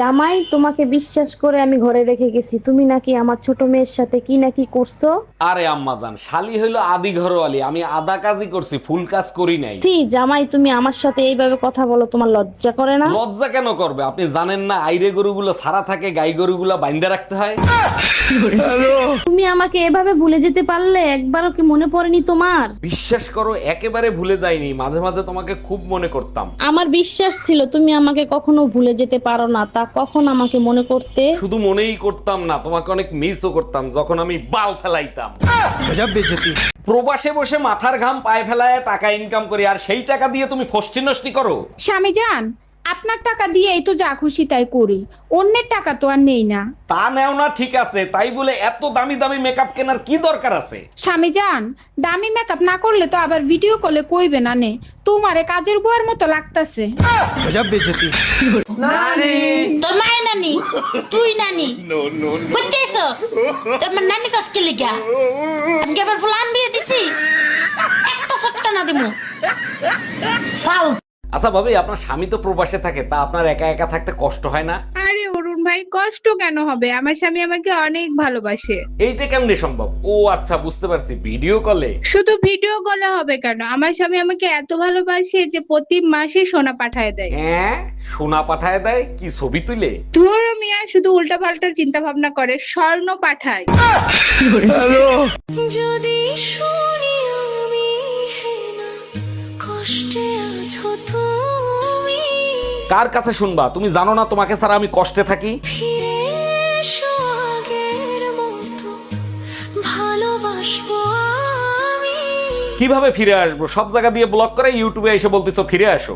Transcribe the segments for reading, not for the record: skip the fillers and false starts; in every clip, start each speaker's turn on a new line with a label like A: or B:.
A: জামাই, তোমাকে বিশ্বাস করে আমি ঘরে রেখে গেছি, তুমি নাকি আমার ছোট মেয়ের সাথে কি নাকি করছো।
B: আরে আম্মাজান, শালি হইলো আদি ঘরওয়ালি, আমি আধা কাজই করছি, ফুল কাজ করি নাই।
A: ছি জামাই, তুমি আমার সাথে এইভাবে কথা বলো, তোমার লজ্জা করে না?
B: লজ্জা কেন করবে? আপনি জানেন না আইরে গরুগুলো সারা থাকে, গাই গরুগুলো বাইন্দা রাখতে হয়।
A: তুমি আমাকে এভাবে ভুলে যেতে পারলে? একবারও কি মনে পড়েনি তোমার?
B: বিশ্বাস করো, একেবারে ভুলে যাইনি, মাঝে মাঝে তোমাকে খুব মনে করতাম।
A: আমার বিশ্বাস ছিল তুমি আমাকে কখনো ভুলে যেতে পারো না, তা কখন আমাকে মনে করতে?
B: শুধু মনেই করতাম না, তোমাকে অনেক মিসও করতাম যখন আমি বাল ফেলাইতাম। প্রবাসে বসে মাথার ঘাম পায়ে ফেলায় টাকা ইনকাম করি, আর সেই টাকা দিয়ে তুমি ফষ্টি নষ্টি করো।
C: স্বামী যান, আপনার টাকা দিয়েই তো যা খুশি তাই করি, অন্যের টাকা তো আর নেই না।
B: তা নেও না ঠিক আছে, তাই বলে এত দামি দামি মেকআপ কেনার কি দরকার আছে?
C: স্বামী যান, দামি মেকআপ না করলে তো আবার ভিডিও কলে কইবে না নে, তোমারে কাজের বুয়ার মতো লাগতাছে।
D: তোর মায়ের নানি, তুই নানি বুঝতেছস? তোমার নানি কাজকে লিগা আমি কি আবার ফুলান বিয়ে দিছি? একটা সট্টা না দিমু ফাল।
B: আচ্ছা ভাবি, আপনার স্বামী তো প্রবাসে থাকে, তা আপনার একা একা থাকতে কষ্ট হয় না?
E: আরে অরুণ ভাই, কষ্ট কেন হবে? আমার স্বামী আমাকে অনেক ভালোবাসে।
B: এইটা কেমনে সম্ভব? ও আচ্ছা, বুঝতে পারছি, ভিডিও কলে।
E: শুধু ভিডিও কলে হবে কেন? আমার স্বামী আমাকে এত ভালোবাসে যে প্রতি মাসে সোনা পাঠায় দেয়।
B: হ্যাঁ, সোনা পাঠায় দেয়? কি ছবি তুলে?
E: ধরো মিয়া, শুধু উল্টা পাল্টা চিন্তা ভাবনা করে, স্বর্ণ পাঠায়।
D: যদি শুনি আমি হেনা কষ্টে আছো তুমি,
B: কার কাছে শুনবা? তুমি জানো না তোমাকে ছাড়া আমি কষ্টে থাকি?
D: ফিরে এসো আগের মতো ভালোবাসবো আমি।
B: কিভাবে ফিরে আসবো? সব জায়গা দিয়ে ব্লক করে ইউটিউবে এসে বলতেছো ফিরে আসো।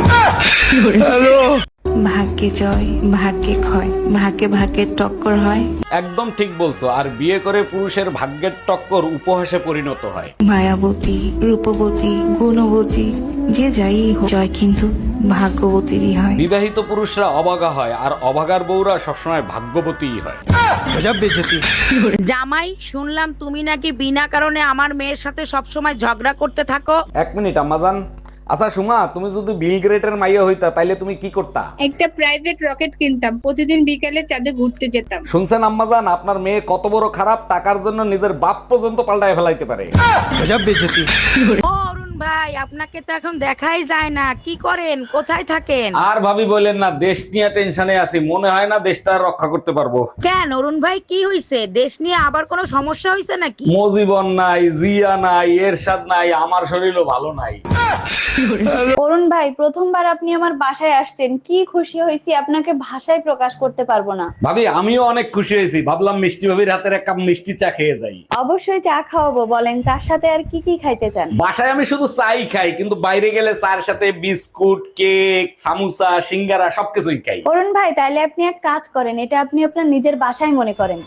F: ভাগ্যে জয় ভাগ্যে ক্ষয়, ভাগ্যে ভাগ্যের টক্কর হয়।
B: একদম ঠিক বলছো, আর বিয়ে করে পুরুষের ভাগ্যের টক্কর উপহাসে পরিণত হয়।
F: মায়াবতী, রূপবতী, গুণবতী, যে যাই হোক, জয় কিন্তু ভাগ্যবতীরই হয়।
B: বিবাহিত পুরুষরা অবাগা হয়, আর অবাগার বউরা সবসময় ভাগ্যবতীই হয়।
G: জামাই, শুনলাম তুমি নাকি বিনা কারণে আমার মেয়ের সাথে সবসময় ঝগড়া করতে থাকো।
B: এক মিনিট আম্মাজান। আচ্ছা সুমা, তুমি যদি বিল গ্রেটের মাইয়া হইতা তাইলে তুমি কি করতা?
E: একটা প্রাইভেট রকেট কিনতাম, প্রতিদিন বিকালে চাঁদে ঘুরতে যেতাম।
B: শুনছেন আম্মাজান, আপনার মেয়ে কত বড় খারাপ, টাকার জন্য নিজের বাপ পর্যন্ত পাল্টায় ফেলাইতে পারে।
G: ও অরুণ ভাই, আপনাকে তো এখন দেখাই যায় না, কি করেন, কোথায় থাকেন?
B: আর ভাবি বলেন না, দেশ নিয়ে টেনশনে আছি, মনে হয় না দেশটা আর রক্ষা করতে পারবো।
G: কেন অরুণ ভাই, কি হইছে? দেশ নিয়ে আবার কোনো সমস্যা হইছে নাকি?
B: মজিবন নাই, জিয়া নাই, এরশাদ নাই, আমার শরীরও ভালো নাই।
A: অরুণ ভাই, প্রথমবার আপনি আমার বাসায় আসছেন, কি খুশি হয়েছি আপনাকে ভাষায় প্রকাশ করতে পারবো না।
B: ভাবি আমিও অনেক খুশি হয়েছি, ভাবলাম মিষ্টি ভাবির হাতের এক কাপ মিষ্টি চা খেয়ে যাই।
A: অবশ্যই চা খাওয়াবো, বলেন চার সাথে আর কি কি খাইতে চান?
B: বাসায় আমি শুধু চাই খাই, কিন্তু বাইরে গেলে চার সাথে বিস্কুট, কেক, সামুসা, সিঙ্গারা সবকিছুই খাই।
A: অরুণ ভাই, তাহলে আপনি এক কাজ করেন, এটা আপনি আপনার নিজের বাসায় মনে করেন।